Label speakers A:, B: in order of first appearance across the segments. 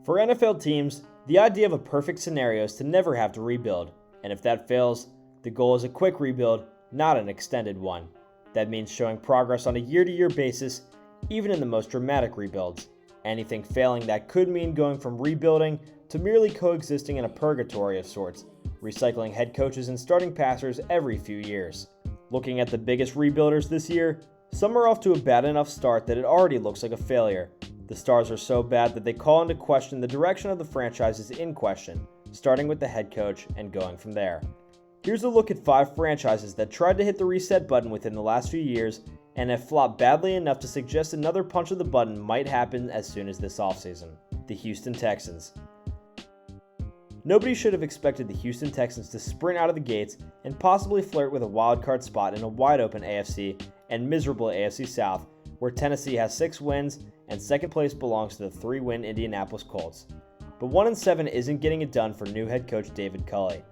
A: For NFL teams, the idea of a perfect scenario is to never have to rebuild, and if that fails, the goal is a quick rebuild, not an extended one. That means showing progress on a year-to-year basis, even in the most dramatic rebuilds. Anything failing that could mean going from rebuilding to merely coexisting in a purgatory of sorts, recycling head coaches and starting passers every few years. Looking at the biggest rebuilders this year, some are off to a bad enough start that it already looks like a failure. The stars are so bad that they call into question the direction of the franchises in question, starting with the head coach and going from there. Here's a look at 5 franchises that tried to hit the reset button within the last few years and have flopped badly enough to suggest another punch of the button might happen as soon as this offseason. The Houston Texans. Nobody should have expected the Houston Texans to sprint out of the gates and possibly flirt with a wildcard spot in a wide-open AFC and miserable AFC South, where Tennessee has 6 wins and second place belongs to the 3-win Indianapolis Colts. But 1-7 isn't getting it done for new head coach David Culley.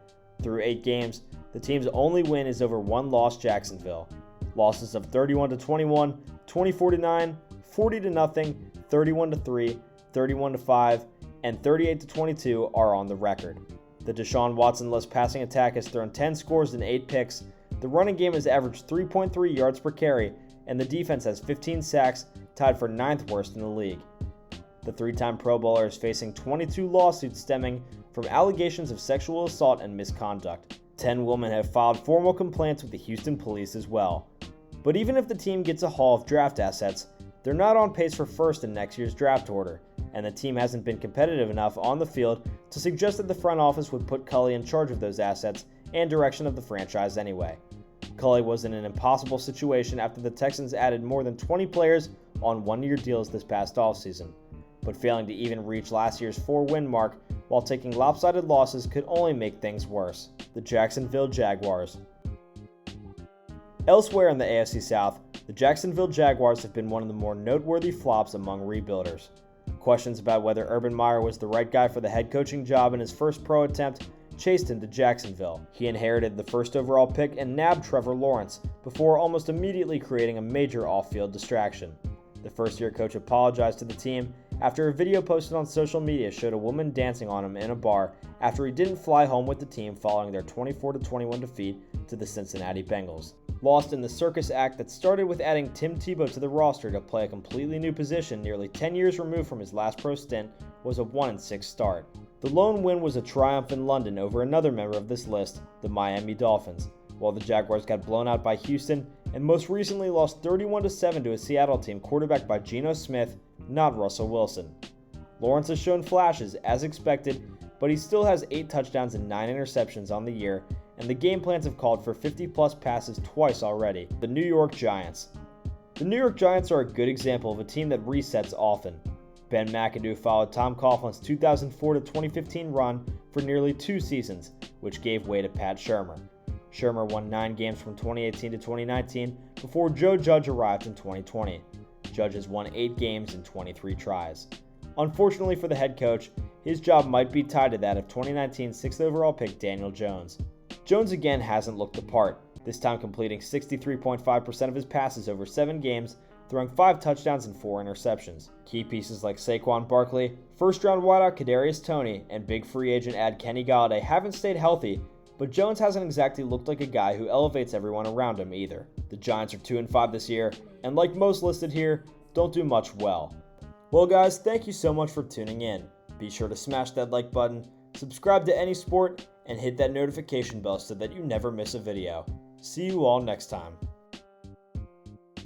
A: Through 8 games, the team's only win is over one-loss Jacksonville. Losses of 31-21, 24-9, 40-0, 31-3, 31-5, and 38-22 are on the record. The Deshaun Watson-less passing attack has thrown 10 scores and 8 picks, the running game has averaged 3.3 yards per carry, and the defense has 15 sacks, tied for 9th worst in the league. The 3-time Pro Bowler is facing 22 lawsuits stemming from allegations of sexual assault and misconduct. 10 women have filed formal complaints with the Houston police as well. But even if the team gets a haul of draft assets, they're not on pace for first in next year's draft order, and the team hasn't been competitive enough on the field to suggest that the front office would put Culley in charge of those assets and direction of the franchise anyway. Culley was in an impossible situation after the Texans added more than 20 players on one-year deals this past offseason, but failing to even reach last year's 4-win mark while taking lopsided losses could only make things worse. The Jacksonville Jaguars. Elsewhere in the AFC South, the Jacksonville Jaguars have been one of the more noteworthy flops among rebuilders. Questions about whether Urban Meyer was the right guy for the head coaching job in his first pro attempt chased him to Jacksonville. He inherited the first overall pick and nabbed Trevor Lawrence before almost immediately creating a major off-field distraction. The first-year coach apologized to the team after a video posted on social media showed a woman dancing on him in a bar after he didn't fly home with the team following their 24-21 defeat to the Cincinnati Bengals. Lost in the circus act that started with adding Tim Tebow to the roster to play a completely new position nearly 10 years removed from his last pro stint was a 1-6 start. The lone win was a triumph in London over another member of this list, the Miami Dolphins, while the Jaguars got blown out by Houston and most recently lost 31-7 to a Seattle team quarterbacked by Geno Smith, not Russell Wilson. Lawrence has shown flashes, as expected, but he still has 8 touchdowns and 9 interceptions on the year, and the game plans have called for 50-plus passes twice already. The New York Giants. The New York Giants are a good example of a team that resets often. Ben McAdoo followed Tom Coughlin's 2004-2015 run for nearly 2 seasons, which gave way to Pat Shurmur. Shurmur won 9 games from 2018 to 2019 before Joe Judge arrived in 2020. Judge has won 8 games in 23 tries. Unfortunately for the head coach, his job might be tied to that of 2019 6th overall pick Daniel Jones. Jones again hasn't looked the part, this time completing 63.5% of his passes over 7 games, throwing 5 touchdowns and 4 interceptions. Key pieces like Saquon Barkley, first-round wideout Kadarius Toney, and big free agent ad Kenny Golladay haven't stayed healthy, but Jones hasn't exactly looked like a guy who elevates everyone around him either. The Giants are 2-5 this year, and like most listed here, don't do much well. Well guys, thank you so much for tuning in. Be sure to smash that like button, subscribe to Any Sport, and hit that notification bell so that you never miss a video. See you all next time.